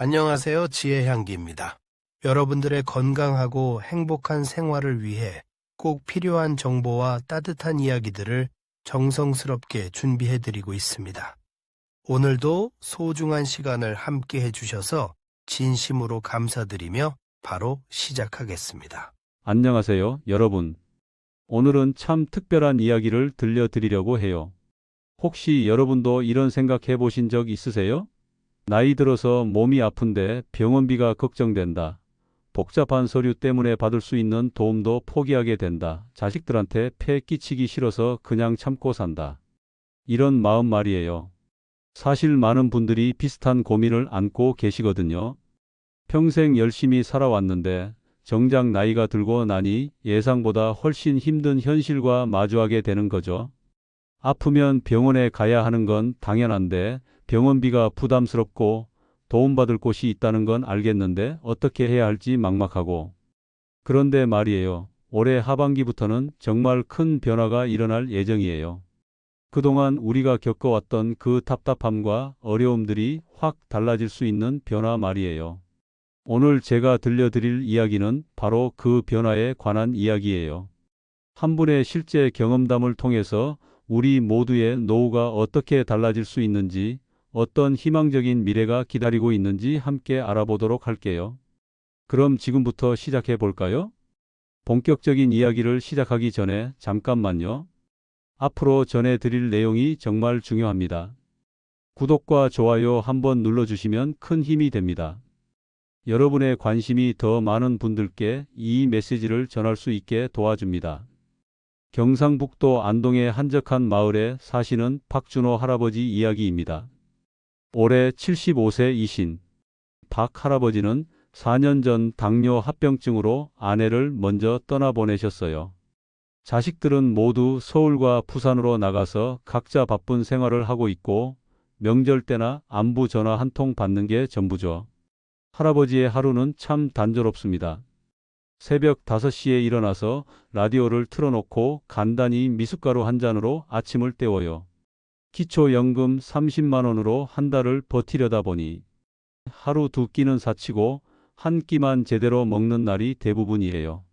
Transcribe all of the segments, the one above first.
안녕하세요. 지혜향기입니다. 여러분들의 건강하고 행복한 생활을 위해 꼭 필요한 정보와 따뜻한 이야기들을 정성스럽게 준비해드리고 있습니다. 오늘도 소중한 시간을 함께 해주셔서 진심으로 감사드리며 바로 시작하겠습니다. 안녕하세요, 여러분. 오늘은 참 특별한 이야기를 들려드리려고 해요. 혹시 여러분도 이런 생각 해보신 적 있으세요? 나이 들어서 몸이 아픈데 병원비가 걱정된다. 복잡한 서류 때문에 받을 수 있는 도움도 포기하게 된다. 자식들한테 폐 끼치기 싫어서 그냥 참고 산다. 이런 마음 말이에요. 사실 많은 분들이 비슷한 고민을 안고 계시거든요. 평생 열심히 살아왔는데 정작 나이가 들고 나니 예상보다 훨씬 힘든 현실과 마주하게 되는 거죠. 아프면 병원에 가야 하는 건 당연한데 병원비가 부담스럽고 도움받을 곳이 있다는 건 알겠는데 어떻게 해야 할지 막막하고. 그런데 말이에요. 올해 하반기부터는 정말 큰 변화가 일어날 예정이에요. 그동안 우리가 겪어왔던 그 답답함과 어려움들이 확 달라질 수 있는 변화 말이에요. 오늘 제가 들려드릴 이야기는 바로 그 변화에 관한 이야기예요. 한 분의 실제 경험담을 통해서 우리 모두의 노후가 어떻게 달라질 수 있는지, 어떤 희망적인 미래가 기다리고 있는지 함께 알아보도록 할게요. 그럼 지금부터 시작해 볼까요? 본격적인 이야기를 시작하기 전에 잠깐만요. 앞으로 전해드릴 내용이 정말 중요합니다. 구독과 좋아요 한번 눌러주시면 큰 힘이 됩니다. 여러분의 관심이 더 많은 분들께 이 메시지를 전할 수 있게 도와줍니다. 경상북도 안동의 한적한 마을에 사시는 박준호 할아버지 이야기입니다. 올해 75세이신 박 할아버지는 4년 전 당뇨 합병증으로 아내를 먼저 떠나보내셨어요. 자식들은 모두 서울과 부산으로 나가서 각자 바쁜 생활을 하고 있고 명절 때나 안부 전화 한 통 받는 게 전부죠. 할아버지의 하루는 참 단조롭습니다. 새벽 5시에 일어나서 라디오를 틀어놓고 간단히 미숫가루 한 잔으로 아침을 때워요. 기초연금 30만 원으로 한 달을 버티려다 보니 하루 2끼는 사치고 한 끼만 제대로 먹는 날이 대부분이에요.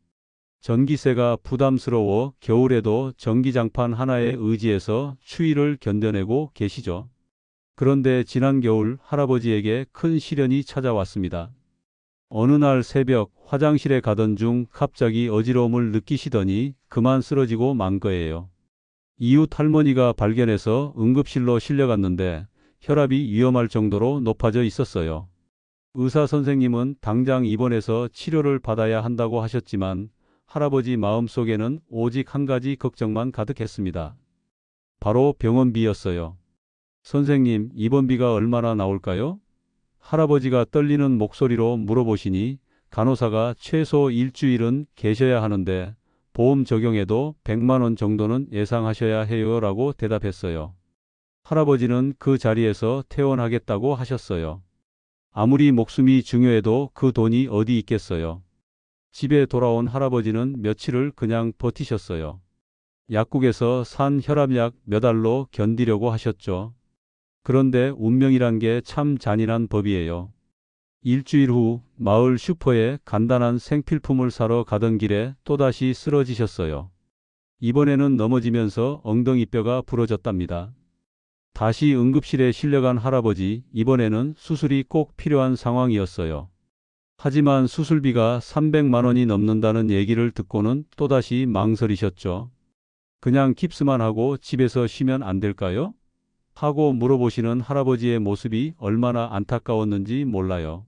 전기세가 부담스러워 겨울에도 전기장판 하나에 의지해서 추위를 견뎌내고 계시죠. 그런데 지난 겨울 할아버지에게 큰 시련이 찾아왔습니다. 어느 날 새벽 화장실에 가던 중 갑자기 어지러움을 느끼시더니 그만 쓰러지고 만 거예요. 이웃 할머니가 발견해서 응급실로 실려갔는데 혈압이 위험할 정도로 높아져 있었어요. 의사 선생님은 당장 입원해서 치료를 받아야 한다고 하셨지만 할아버지 마음속에는 오직 한 가지 걱정만 가득했습니다. 바로 병원비였어요. 선생님, 입원비가 얼마나 나올까요? 할아버지가 떨리는 목소리로 물어보시니 간호사가 최소 일주일은 계셔야 하는데 보험 적용해도 100만 원 정도는 예상하셔야 해요 라고 대답했어요. 할아버지는 그 자리에서 퇴원하겠다고 하셨어요. 아무리 목숨이 중요해도 그 돈이 어디 있겠어요. 집에 돌아온 할아버지는 며칠을 그냥 버티셨어요. 약국에서 산 혈압약 몇 알로 견디려고 하셨죠. 그런데 운명이란 게 참 잔인한 법이에요. 일주일 후 마을 슈퍼에 간단한 생필품을 사러 가던 길에 또다시 쓰러지셨어요. 이번에는 넘어지면서 엉덩이뼈가 부러졌답니다. 다시 응급실에 실려간 할아버지, 이번에는 수술이 꼭 필요한 상황이었어요. 하지만 수술비가 300만 원이 넘는다는 얘기를 듣고는 또다시 망설이셨죠. 그냥 깁스만 하고 집에서 쉬면 안 될까요? 하고 물어보시는 할아버지의 모습이 얼마나 안타까웠는지 몰라요.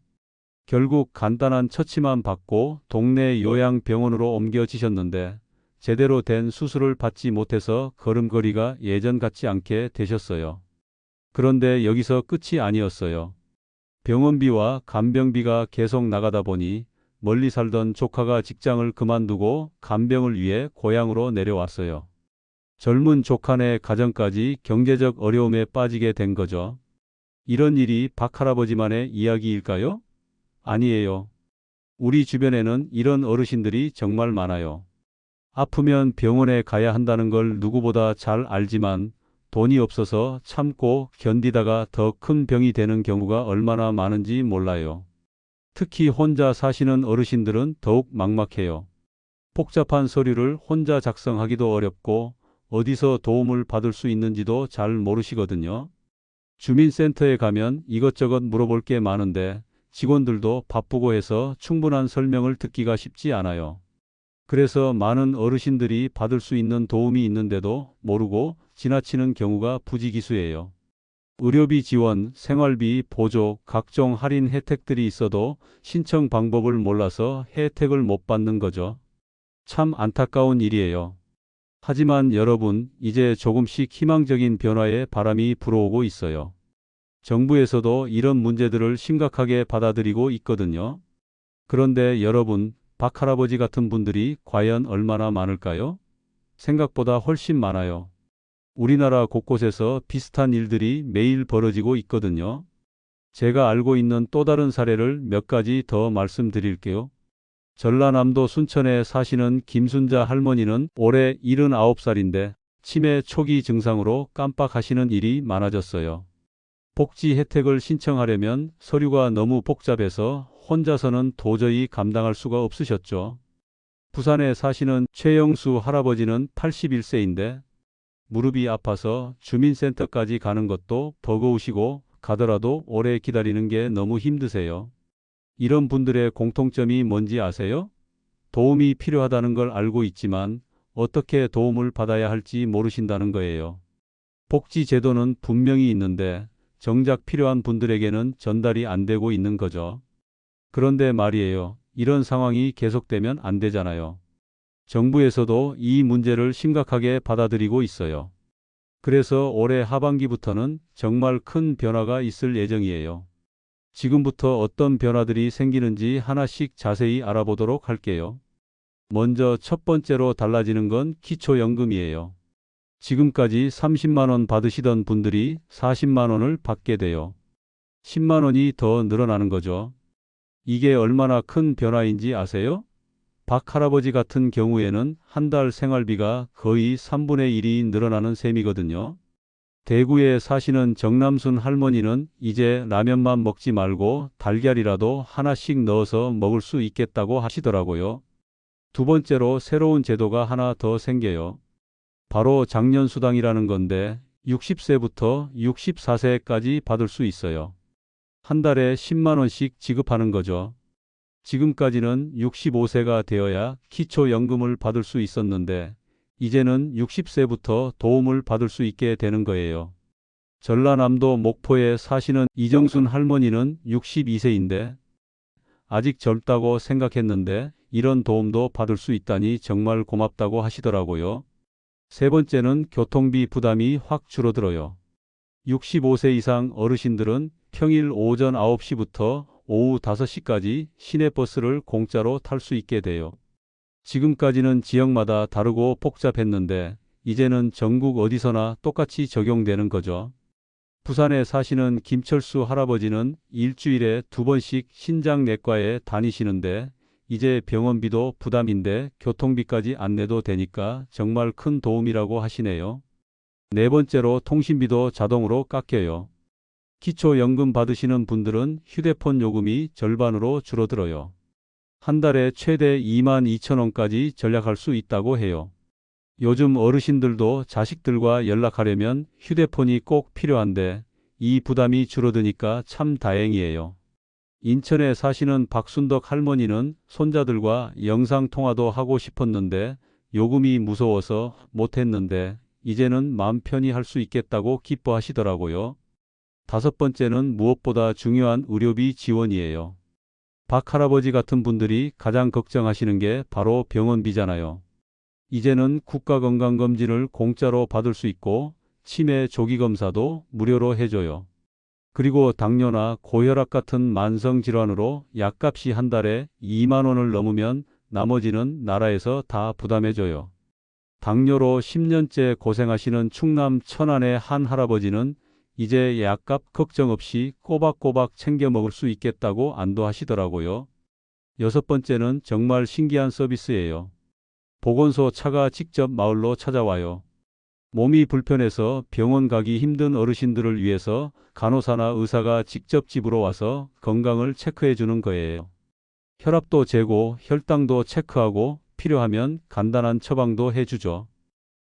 결국 간단한 처치만 받고 동네 요양병원으로 옮겨지셨는데 제대로 된 수술을 받지 못해서 걸음걸이가 예전 같지 않게 되셨어요. 그런데 여기서 끝이 아니었어요. 병원비와 간병비가 계속 나가다 보니 멀리 살던 조카가 직장을 그만두고 간병을 위해 고향으로 내려왔어요. 젊은 조카네 가정까지 경제적 어려움에 빠지게 된 거죠. 이런 일이 박 할아버지만의 이야기일까요? 아니에요. 우리 주변에는 이런 어르신들이 정말 많아요. 아프면 병원에 가야 한다는 걸 누구보다 잘 알지만 돈이 없어서 참고 견디다가 더 큰 병이 되는 경우가 얼마나 많은지 몰라요. 특히 혼자 사시는 어르신들은 더욱 막막해요. 복잡한 서류를 혼자 작성하기도 어렵고 어디서 도움을 받을 수 있는지도 잘 모르시거든요. 주민센터에 가면 이것저것 물어볼 게 많은데 직원들도 바쁘고 해서 충분한 설명을 듣기가 쉽지 않아요. 그래서 많은 어르신들이 받을 수 있는 도움이 있는데도 모르고 지나치는 경우가 부지기수예요. 의료비 지원, 생활비 보조, 각종 할인 혜택들이 있어도 신청 방법을 몰라서 혜택을 못 받는 거죠. 참 안타까운 일이에요. 하지만 여러분, 이제 조금씩 희망적인 변화의 바람이 불어오고 있어요. 정부에서도 이런 문제들을 심각하게 받아들이고 있거든요. 그런데 여러분, 박할아버지 같은 분들이 과연 얼마나 많을까요? 생각보다 훨씬 많아요. 우리나라 곳곳에서 비슷한 일들이 매일 벌어지고 있거든요. 제가 알고 있는 또 다른 사례를 몇 가지 더 말씀드릴게요. 전라남도 순천에 사시는 김순자 할머니는 올해 79살인데 치매 초기 증상으로 깜빡하시는 일이 많아졌어요. 복지 혜택을 신청하려면 서류가 너무 복잡해서 혼자서는 도저히 감당할 수가 없으셨죠. 부산에 사시는 최영수 할아버지는 81세인데 무릎이 아파서 주민센터까지 가는 것도 버거우시고 가더라도 오래 기다리는 게 너무 힘드세요. 이런 분들의 공통점이 뭔지 아세요? 도움이 필요하다는 걸 알고 있지만 어떻게 도움을 받아야 할지 모르신다는 거예요. 복지 제도는 분명히 있는데 정작 필요한 분들에게는 전달이 안 되고 있는 거죠. 그런데 말이에요. 이런 상황이 계속되면 안 되잖아요. 정부에서도 이 문제를 심각하게 받아들이고 있어요. 그래서 올해 하반기부터는 정말 큰 변화가 있을 예정이에요. 지금부터 어떤 변화들이 생기는지 하나씩 자세히 알아보도록 할게요. 먼저 첫 번째로 달라지는 건 기초연금이에요. 지금까지 30만 원 받으시던 분들이 40만 원을 받게 돼요. 10만 원이 더 늘어나는 거죠. 이게 얼마나 큰 변화인지 아세요? 박 할아버지 같은 경우에는 한 달 생활비가 거의 3분의 1이 늘어나는 셈이거든요. 대구에 사시는 정남순 할머니는 이제 라면만 먹지 말고 달걀이라도 하나씩 넣어서 먹을 수 있겠다고 하시더라고요. 두 번째로 새로운 제도가 하나 더 생겨요. 바로 장년수당이라는 건데 60세부터 64세까지 받을 수 있어요. 한 달에 10만 원씩 지급하는 거죠. 지금까지는 65세가 되어야 기초연금을 받을 수 있었는데 이제는 60세부터 도움을 받을 수 있게 되는 거예요. 전라남도 목포에 사시는 이정순 할머니는 62세인데 아직 젊다고 생각했는데 이런 도움도 받을 수 있다니 정말 고맙다고 하시더라고요. 세 번째는 교통비 부담이 확 줄어들어요. 65세 이상 어르신들은 평일 오전 9시부터 오후 5시까지 시내버스를 공짜로 탈 수 있게 돼요. 지금까지는 지역마다 다르고 복잡했는데 이제는 전국 어디서나 똑같이 적용되는 거죠. 부산에 사시는 김철수 할아버지는 일주일에 2번씩 신장내과에 다니시는데 이제 병원비도 부담인데 교통비까지 안 내도 되니까 정말 큰 도움이라고 하시네요. 네 번째로 통신비도 자동으로 깎여요. 기초연금 받으시는 분들은 휴대폰 요금이 절반으로 줄어들어요. 한 달에 최대 22,000원까지 절약할 수 있다고 해요. 요즘 어르신들도 자식들과 연락하려면 휴대폰이 꼭 필요한데 이 부담이 줄어드니까 참 다행이에요. 인천에 사시는 박순덕 할머니는 손자들과 영상통화도 하고 싶었는데 요금이 무서워서 못했는데 이제는 마음 편히 할 수 있겠다고 기뻐하시더라고요. 다섯 번째는 무엇보다 중요한 의료비 지원이에요. 박 할아버지 같은 분들이 가장 걱정하시는 게 바로 병원비잖아요. 이제는 국가건강검진을 공짜로 받을 수 있고 치매 조기검사도 무료로 해줘요. 그리고 당뇨나 고혈압 같은 만성질환으로 약값이 한 달에 2만 원을 넘으면 나머지는 나라에서 다 부담해줘요. 당뇨로 10년째 고생하시는 충남 천안의 한 할아버지는 이제 약값 걱정 없이 꼬박꼬박 챙겨 먹을 수 있겠다고 안도하시더라고요. 여섯 번째는 정말 신기한 서비스예요. 보건소 차가 직접 마을로 찾아와요. 몸이 불편해서 병원 가기 힘든 어르신들을 위해서 간호사나 의사가 직접 집으로 와서 건강을 체크해 주는 거예요. 혈압도 재고 혈당도 체크하고 필요하면 간단한 처방도 해주죠.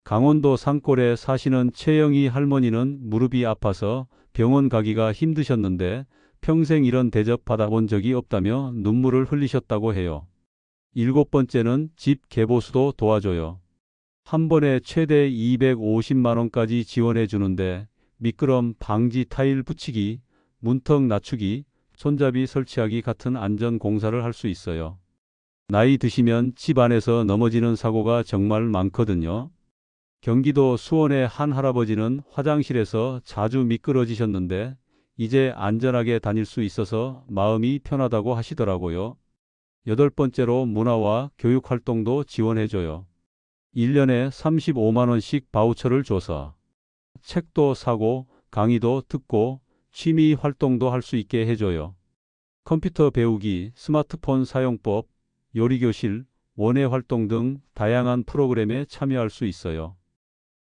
강원도 산골에 사시는 최영희 할머니는 무릎이 아파서 병원 가기가 힘드셨는데 평생 이런 대접 받아본 적이 없다며 눈물을 흘리셨다고 해요. 7번째는 집 개보수도 도와줘요. 한 번에 최대 250만 원까지 지원해 주는데 미끄럼 방지 타일 붙이기, 문턱 낮추기, 손잡이 설치하기 같은 안전 공사를 할 수 있어요. 나이 드시면 집 안에서 넘어지는 사고가 정말 많거든요. 경기도 수원의 한 할아버지는 화장실에서 자주 미끄러지셨는데 이제 안전하게 다닐 수 있어서 마음이 편하다고 하시더라고요. 8번째로 문화와 교육 활동도 지원해줘요. 1년에 35만 원씩 바우처를 줘서 책도 사고 강의도 듣고 취미 활동도 할 수 있게 해줘요. 컴퓨터 배우기, 스마트폰 사용법, 요리교실, 원예 활동 등 다양한 프로그램에 참여할 수 있어요.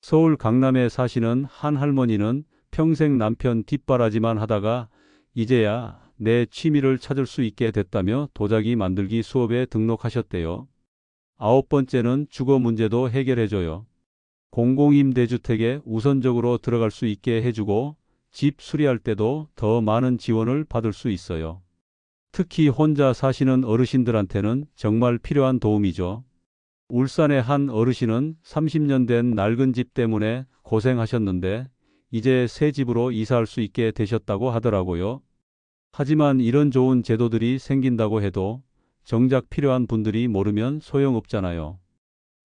서울 강남에 사시는 한 할머니는 평생 남편 뒷바라지만 하다가 이제야 내 취미를 찾을 수 있게 됐다며 도자기 만들기 수업에 등록하셨대요. 9번째는 주거 문제도 해결해줘요. 공공임대주택에 우선적으로 들어갈 수 있게 해주고 집 수리할 때도 더 많은 지원을 받을 수 있어요. 특히 혼자 사시는 어르신들한테는 정말 필요한 도움이죠. 울산의 한 어르신은 30년 된 낡은 집 때문에 고생하셨는데 이제 새 집으로 이사할 수 있게 되셨다고 하더라고요. 하지만 이런 좋은 제도들이 생긴다고 해도 정작 필요한 분들이 모르면 소용없잖아요.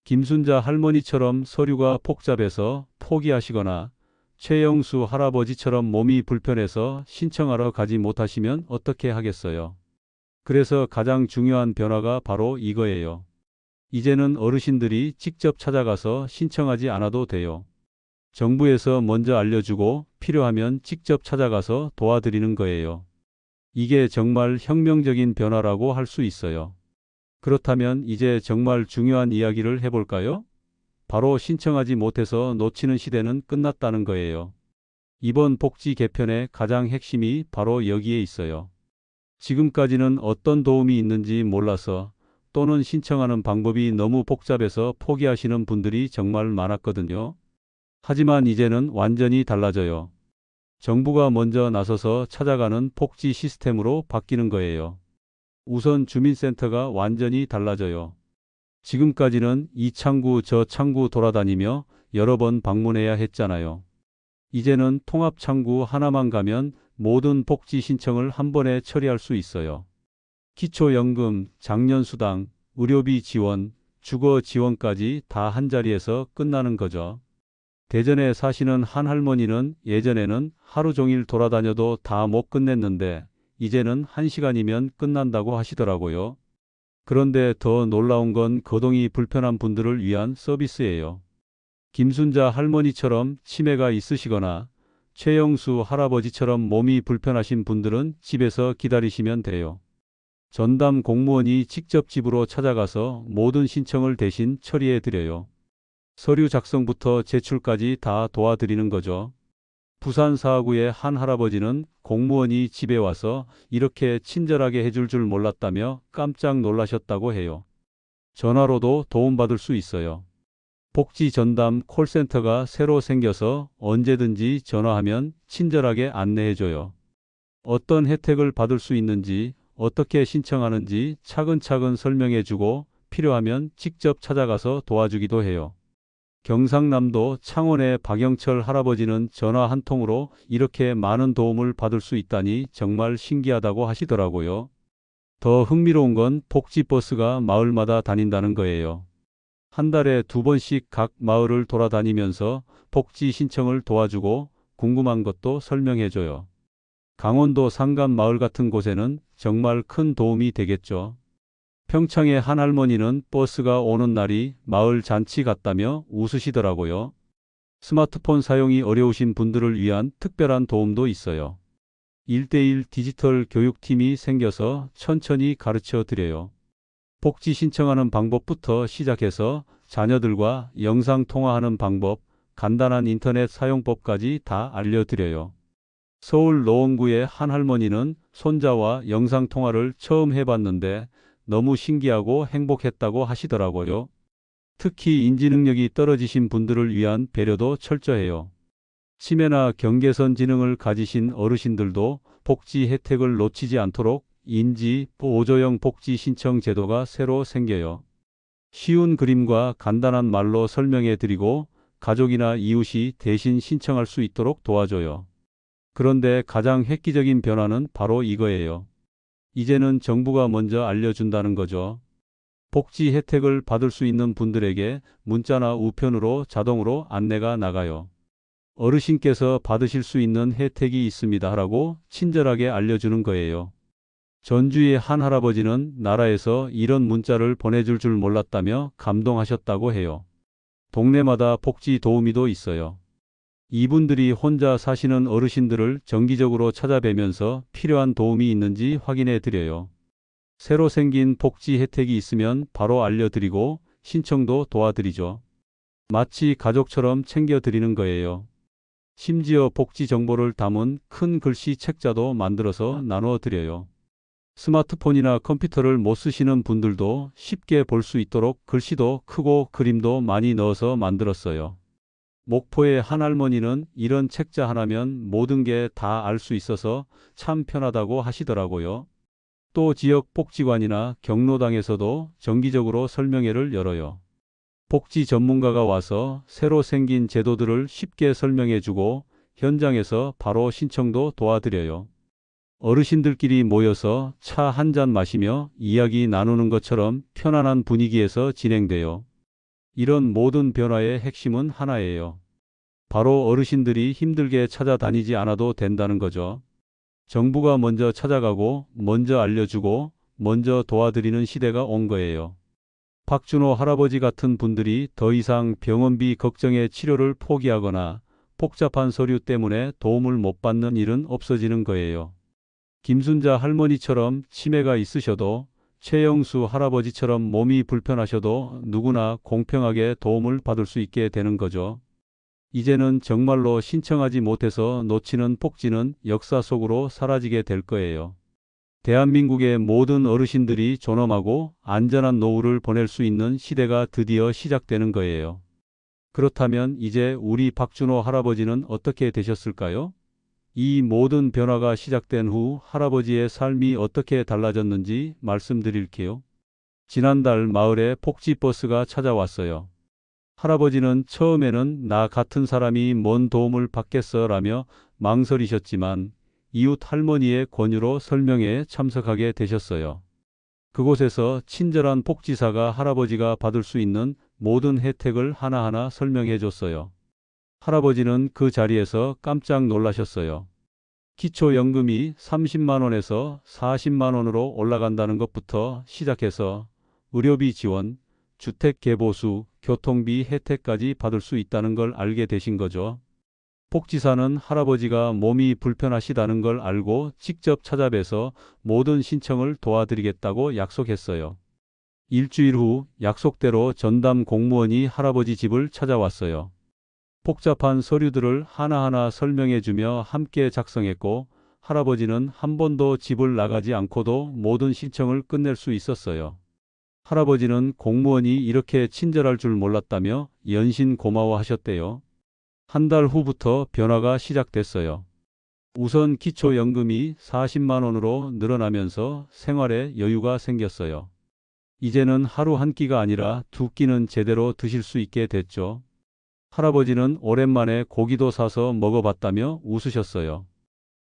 김순자 할머니처럼 서류가 복잡해서 포기하시거나 최영수 할아버지처럼 몸이 불편해서 신청하러 가지 못하시면 어떻게 하겠어요? 그래서 가장 중요한 변화가 바로 이거예요. 이제는 어르신들이 직접 찾아가서 신청하지 않아도 돼요. 정부에서 먼저 알려주고 필요하면 직접 찾아가서 도와드리는 거예요. 이게 정말 혁명적인 변화라고 할 수 있어요. 그렇다면 이제 정말 중요한 이야기를 해볼까요? 바로 신청하지 못해서 놓치는 시대는 끝났다는 거예요. 이번 복지 개편의 가장 핵심이 바로 여기에 있어요. 지금까지는 어떤 도움이 있는지 몰라서 또는 신청하는 방법이 너무 복잡해서 포기하시는 분들이 정말 많았거든요. 하지만 이제는 완전히 달라져요. 정부가 먼저 나서서 찾아가는 복지 시스템으로 바뀌는 거예요. 우선 주민센터가 완전히 달라져요. 지금까지는 이 창구 저 창구 돌아다니며 여러 번 방문해야 했잖아요. 이제는 통합 창구 하나만 가면 모든 복지 신청을 한 번에 처리할 수 있어요. 기초연금, 장년수당, 의료비 지원, 주거 지원까지 다 한자리에서 끝나는 거죠. 대전에 사시는 한 할머니는 예전에는 하루 종일 돌아다녀도 다 못 끝냈는데 이제는 1시간이면 끝난다고 하시더라고요. 그런데 더 놀라운 건 거동이 불편한 분들을 위한 서비스예요. 김순자 할머니처럼 치매가 있으시거나 최영수 할아버지처럼 몸이 불편하신 분들은 집에서 기다리시면 돼요. 전담 공무원이 직접 집으로 찾아가서 모든 신청을 대신 처리해 드려요. 서류 작성부터 제출까지 다 도와드리는 거죠. 부산 사하구의 한 할아버지는 공무원이 집에 와서 이렇게 친절하게 해줄 줄 몰랐다며 깜짝 놀라셨다고 해요. 전화로도 도움받을 수 있어요. 복지 전담 콜센터가 새로 생겨서 언제든지 전화하면 친절하게 안내해줘요. 어떤 혜택을 받을 수 있는지, 어떻게 신청하는지 차근차근 설명해주고 필요하면 직접 찾아가서 도와주기도 해요. 경상남도 창원의 박영철 할아버지는 전화 한 통으로 이렇게 많은 도움을 받을 수 있다니 정말 신기하다고 하시더라고요. 더 흥미로운 건 복지버스가 마을마다 다닌다는 거예요. 한 달에 2번씩 각 마을을 돌아다니면서 복지 신청을 도와주고 궁금한 것도 설명해줘요. 강원도 산간 마을 같은 곳에는 정말 큰 도움이 되겠죠. 평창의 한 할머니는 버스가 오는 날이 마을 잔치 같다며 웃으시더라고요. 스마트폰 사용이 어려우신 분들을 위한 특별한 도움도 있어요. 1:1 디지털 교육팀이 생겨서 천천히 가르쳐 드려요. 복지 신청하는 방법부터 시작해서 자녀들과 영상 통화하는 방법, 간단한 인터넷 사용법까지 다 알려드려요. 서울 노원구의 한 할머니는 손자와 영상통화를 처음 해봤는데 너무 신기하고 행복했다고 하시더라고요. 특히 인지 능력이 떨어지신 분들을 위한 배려도 철저해요. 치매나 경계선 지능을 가지신 어르신들도 복지 혜택을 놓치지 않도록 인지 보조형 복지 신청 제도가 새로 생겨요. 쉬운 그림과 간단한 말로 설명해 드리고 가족이나 이웃이 대신 신청할 수 있도록 도와줘요. 그런데 가장 획기적인 변화는 바로 이거예요. 이제는 정부가 먼저 알려준다는 거죠. 복지 혜택을 받을 수 있는 분들에게 문자나 우편으로 자동으로 안내가 나가요. 어르신께서 받으실 수 있는 혜택이 있습니다 라고 친절하게 알려주는 거예요. 전주의 한 할아버지는 나라에서 이런 문자를 보내줄 줄 몰랐다며 감동하셨다고 해요. 동네마다 복지 도우미도 있어요. 이분들이 혼자 사시는 어르신들을 정기적으로 찾아뵈면서 필요한 도움이 있는지 확인해 드려요. 새로 생긴 복지 혜택이 있으면 바로 알려드리고 신청도 도와드리죠. 마치 가족처럼 챙겨드리는 거예요. 심지어 복지 정보를 담은 큰 글씨 책자도 만들어서 나눠 드려요. 스마트폰이나 컴퓨터를 못 쓰시는 분들도 쉽게 볼 수 있도록 글씨도 크고 그림도 많이 넣어서 만들었어요. 목포의 한 할머니는 이런 책자 하나면 모든 게 다 알 수 있어서 참 편하다고 하시더라고요. 또 지역 복지관이나 경로당에서도 정기적으로 설명회를 열어요. 복지 전문가가 와서 새로 생긴 제도들을 쉽게 설명해주고 현장에서 바로 신청도 도와드려요. 어르신들끼리 모여서 차 한 잔 마시며 이야기 나누는 것처럼 편안한 분위기에서 진행돼요. 이런 모든 변화의 핵심은 하나예요. 바로 어르신들이 힘들게 찾아다니지 않아도 된다는 거죠. 정부가 먼저 찾아가고, 먼저 알려주고, 먼저 도와드리는 시대가 온 거예요. 박준호 할아버지 같은 분들이 더 이상 병원비 걱정에 치료를 포기하거나 복잡한 서류 때문에 도움을 못 받는 일은 없어지는 거예요. 김순자 할머니처럼 치매가 있으셔도 최영수 할아버지처럼 몸이 불편하셔도 누구나 공평하게 도움을 받을 수 있게 되는 거죠. 이제는 정말로 신청하지 못해서 놓치는 복지는 역사 속으로 사라지게 될 거예요. 대한민국의 모든 어르신들이 존엄하고 안전한 노후를 보낼 수 있는 시대가 드디어 시작되는 거예요. 그렇다면 이제 우리 박준호 할아버지는 어떻게 되셨을까요? 이 모든 변화가 시작된 후 할아버지의 삶이 어떻게 달라졌는지 말씀드릴게요. 지난달 마을에 복지버스가 찾아왔어요. 할아버지는 처음에는 나 같은 사람이 뭔 도움을 받겠어라며 망설이셨지만 이웃 할머니의 권유로 설명회에 참석하게 되셨어요. 그곳에서 친절한 복지사가 할아버지가 받을 수 있는 모든 혜택을 하나하나 설명해 줬어요. 할아버지는 그 자리에서 깜짝 놀라셨어요. 기초연금이 30만 원에서 40만 원으로 올라간다는 것부터 시작해서 의료비 지원, 주택개보수, 교통비 혜택까지 받을 수 있다는 걸 알게 되신 거죠. 복지사는 할아버지가 몸이 불편하시다는 걸 알고 직접 찾아뵈서 모든 신청을 도와드리겠다고 약속했어요. 일주일 후 약속대로 전담 공무원이 할아버지 집을 찾아왔어요. 복잡한 서류들을 하나하나 설명해주며 함께 작성했고 할아버지는 한 번도 집을 나가지 않고도 모든 신청을 끝낼 수 있었어요. 할아버지는 공무원이 이렇게 친절할 줄 몰랐다며 연신 고마워하셨대요. 한 달 후부터 변화가 시작됐어요. 우선 기초연금이 40만 원으로 늘어나면서 생활에 여유가 생겼어요. 이제는 하루 한 끼가 아니라 두 끼는 제대로 드실 수 있게 됐죠. 할아버지는 오랜만에 고기도 사서 먹어봤다며 웃으셨어요.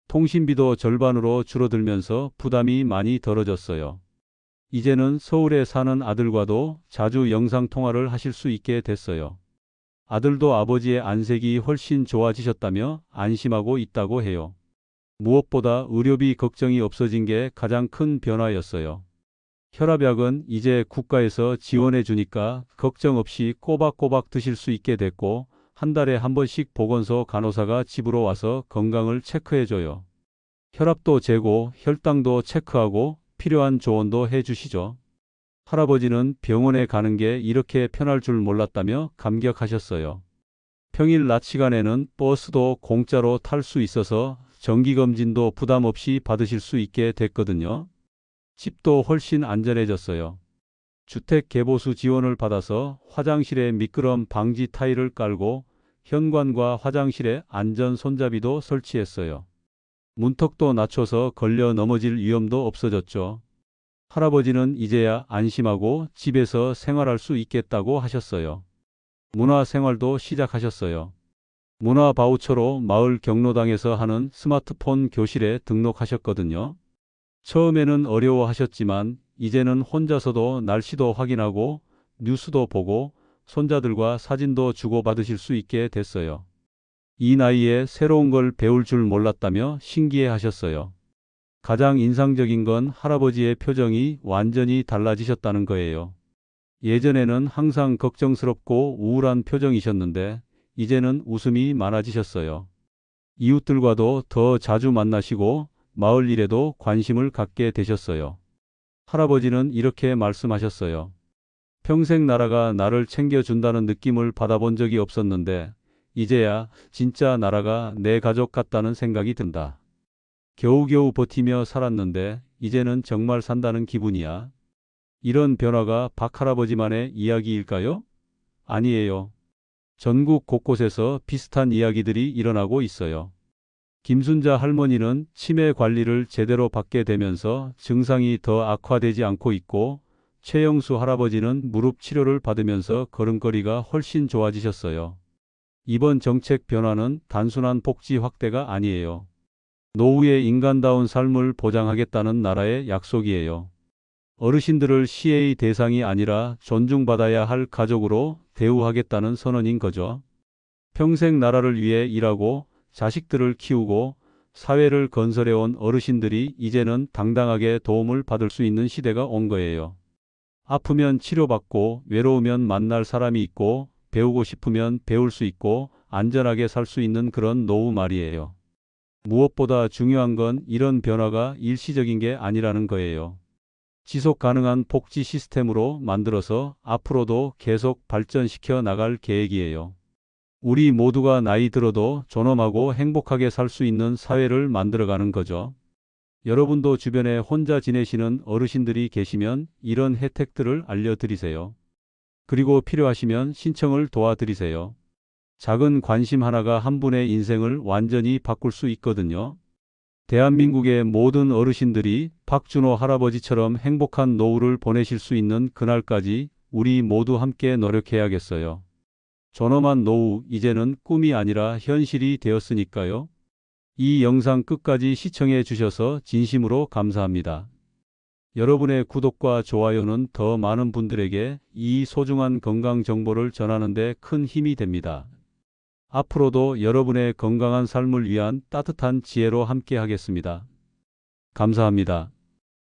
통신비도 절반으로 줄어들면서 부담이 많이 덜어졌어요. 이제는 서울에 사는 아들과도 자주 영상통화를 하실 수 있게 됐어요. 아들도 아버지의 안색이 훨씬 좋아지셨다며 안심하고 있다고 해요. 무엇보다 의료비 걱정이 없어진 게 가장 큰 변화였어요. 혈압약은 이제 국가에서 지원해 주니까 걱정 없이 꼬박꼬박 드실 수 있게 됐고 한 달에 한 번씩 보건소 간호사가 집으로 와서 건강을 체크해 줘요. 혈압도 재고 혈당도 체크하고 필요한 조언도 해 주시죠. 할아버지는 병원에 가는 게 이렇게 편할 줄 몰랐다며 감격하셨어요. 평일 낮 시간에는 버스도 공짜로 탈 수 있어서 정기검진도 부담 없이 받으실 수 있게 됐거든요. 집도 훨씬 안전해졌어요. 주택 개보수 지원을 받아서 화장실에 미끄럼 방지 타일을 깔고 현관과 화장실에 안전 손잡이도 설치했어요. 문턱도 낮춰서 걸려 넘어질 위험도 없어졌죠. 할아버지는 이제야 안심하고 집에서 생활할 수 있겠다고 하셨어요. 문화생활도 시작하셨어요. 문화 바우처로 마을 경로당에서 하는 스마트폰 교실에 등록하셨거든요. 처음에는 어려워하셨지만 이제는 혼자서도 날씨도 확인하고 뉴스도 보고 손자들과 사진도 주고받으실 수 있게 됐어요. 이 나이에 새로운 걸 배울 줄 몰랐다며 신기해 하셨어요. 가장 인상적인 건 할아버지의 표정이 완전히 달라지셨다는 거예요. 예전에는 항상 걱정스럽고 우울한 표정이셨는데 이제는 웃음이 많아지셨어요. 이웃들과도 더 자주 만나시고 마을 일에도 관심을 갖게 되셨어요. 할아버지는 이렇게 말씀하셨어요. 평생 나라가 나를 챙겨준다는 느낌을 받아본 적이 없었는데 이제야 진짜 나라가 내 가족 같다는 생각이 든다. 겨우겨우 버티며 살았는데 이제는 정말 산다는 기분이야. 이런 변화가 박 할아버지만의 이야기일까요? 아니에요. 전국 곳곳에서 비슷한 이야기들이 일어나고 있어요. 김순자 할머니는 치매 관리를 제대로 받게 되면서 증상이 더 악화되지 않고 있고, 최영수 할아버지는 무릎 치료를 받으면서 걸음걸이가 훨씬 좋아지셨어요. 이번 정책 변화는 단순한 복지 확대가 아니에요. 노후의 인간다운 삶을 보장하겠다는 나라의 약속이에요. 어르신들을 시혜의 대상이 아니라 존중받아야 할 가족으로 대우하겠다는 선언인 거죠. 평생 나라를 위해 일하고 자식들을 키우고 사회를 건설해온 어르신들이 이제는 당당하게 도움을 받을 수 있는 시대가 온 거예요. 아프면 치료받고 외로우면 만날 사람이 있고 배우고 싶으면 배울 수 있고 안전하게 살 수 있는 그런 노후 말이에요. 무엇보다 중요한 건 이런 변화가 일시적인 게 아니라는 거예요. 지속 가능한 복지 시스템으로 만들어서 앞으로도 계속 발전시켜 나갈 계획이에요. 우리 모두가 나이 들어도 존엄하고 행복하게 살 수 있는 사회를 만들어가는 거죠. 여러분도 주변에 혼자 지내시는 어르신들이 계시면 이런 혜택들을 알려드리세요. 그리고 필요하시면 신청을 도와드리세요. 작은 관심 하나가 한 분의 인생을 완전히 바꿀 수 있거든요. 대한민국의 모든 어르신들이 박준호 할아버지처럼 행복한 노후를 보내실 수 있는 그날까지 우리 모두 함께 노력해야겠어요. 존엄한 노후, 이제는 꿈이 아니라 현실이 되었으니까요. 이 영상 끝까지 시청해 주셔서 진심으로 감사합니다. 여러분의 구독과 좋아요는 더 많은 분들에게 이 소중한 건강 정보를 전하는 데 큰 힘이 됩니다. 앞으로도 여러분의 건강한 삶을 위한 따뜻한 지혜로 함께 하겠습니다. 감사합니다.